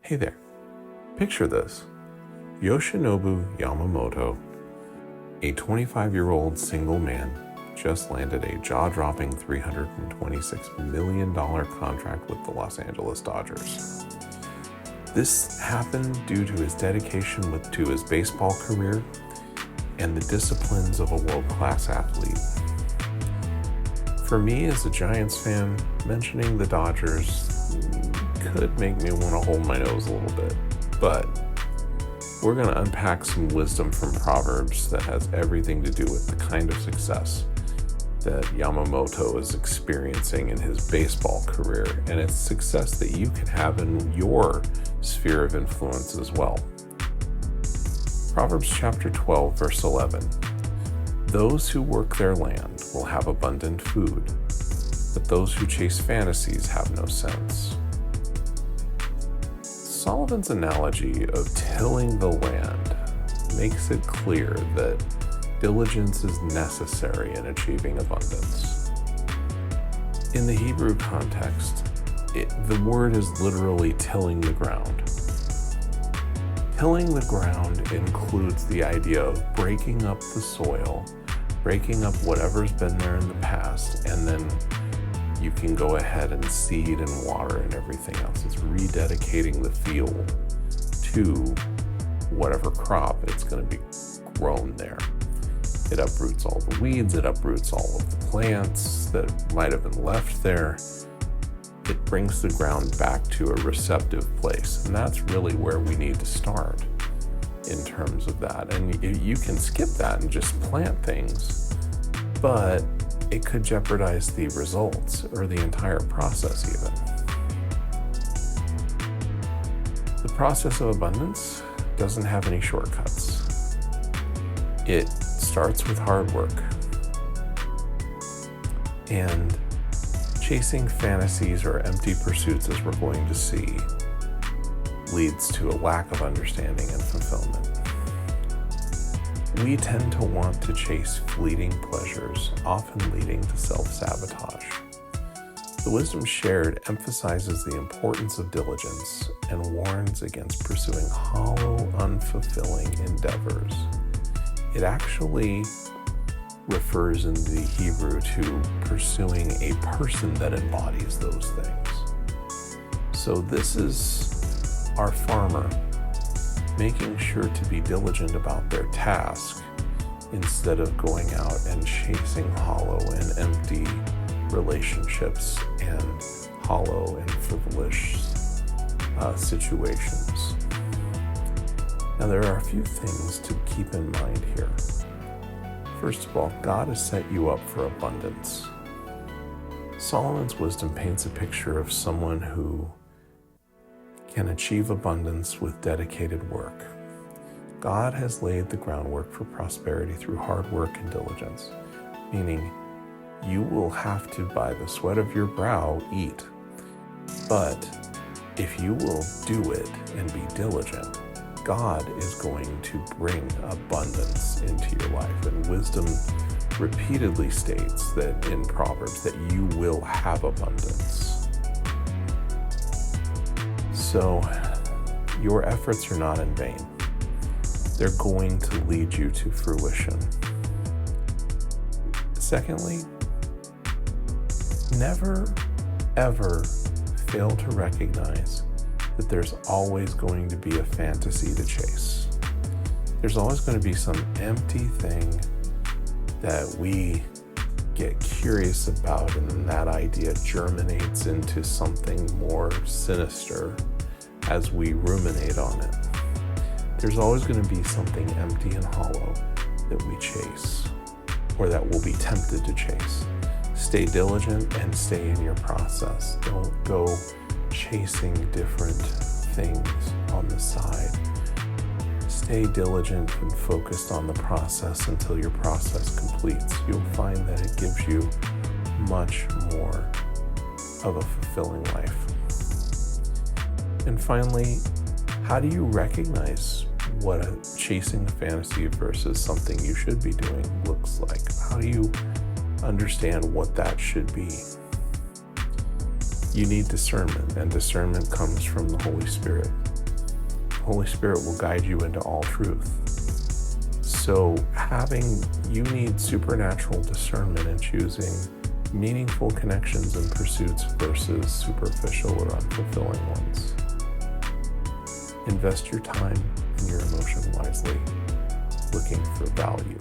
Hey there, picture this. Yoshinobu Yamamoto, a 25-year-old single man, just landed a jaw-dropping $326 million contract with the Los Angeles Dodgers. This happened due to his dedication to his baseball career and the disciplines of a world-class athlete. For me, as a Giants fan, mentioning the Dodgers could make me want to hold my nose a little bit, but we're going to unpack some wisdom from Proverbs that has everything to do with the kind of success that Yamamoto is experiencing in his baseball career, and it's success that you can have in your sphere of influence as well. Proverbs chapter 12, verse 11. Those who work their land will have abundant food, but those who chase fantasies have no sense. Solomon's analogy of tilling the land makes it clear that diligence is necessary in achieving abundance. In the Hebrew context, the word is literally tilling the ground. Tilling the ground includes the idea of breaking up the soil, breaking up whatever's been there in the past, and then you can go ahead and seed and water and everything else. It's rededicating the field to whatever crop it's going to be grown there. It uproots all the weeds, it uproots all of the plants that might have been left there. It brings the ground back to a receptive place, and that's really where we need to start in terms of that. And you can skip that and just plant things, but it could jeopardize the results or the entire process even. The process of abundance doesn't have any shortcuts. It starts with hard work. And chasing fantasies or empty pursuits, as we're going to see, leads to a lack of understanding and fulfillment. We tend to want to chase fleeting pleasures, often leading to self-sabotage. The wisdom shared emphasizes the importance of diligence and warns against pursuing hollow, unfulfilling endeavors. It actually refers in the Hebrew to pursuing a person that embodies those things. So this is our farmer making sure to be diligent about their task instead of going out and chasing hollow and empty relationships and hollow and frivolous situations. Now, there are a few things to keep in mind here. First of all, God has set you up for abundance. Solomon's wisdom paints a picture of someone who can achieve abundance with dedicated work. God has laid the groundwork for prosperity through hard work and diligence, meaning you will have to, by the sweat of your brow, eat. But if you will do it and be diligent, God is going to bring abundance into your life. And wisdom repeatedly states that in Proverbs that you will have abundance. So your efforts are not in vain. They're going to lead you to fruition. Secondly, never, ever fail to recognize that there's always going to be a fantasy to chase. There's always going to be some empty thing that we get curious about, and then that idea germinates into something more sinister as we ruminate on it. There's always going to be something empty and hollow that we chase, or that we'll be tempted to chase. Stay diligent and stay in your process. Don't go chasing different things on the side. Stay diligent and focused on the process until your process completes. You'll find that it gives you much more of a fulfilling life. And finally, how do you recognize what chasing a fantasy versus something you should be doing looks like? How do you understand what that should be? You need discernment, and discernment comes from the Holy Spirit. Holy Spirit will guide you into all truth. So you need supernatural discernment in choosing meaningful connections and pursuits versus superficial or unfulfilling ones. Invest your time and your emotion wisely, looking for value.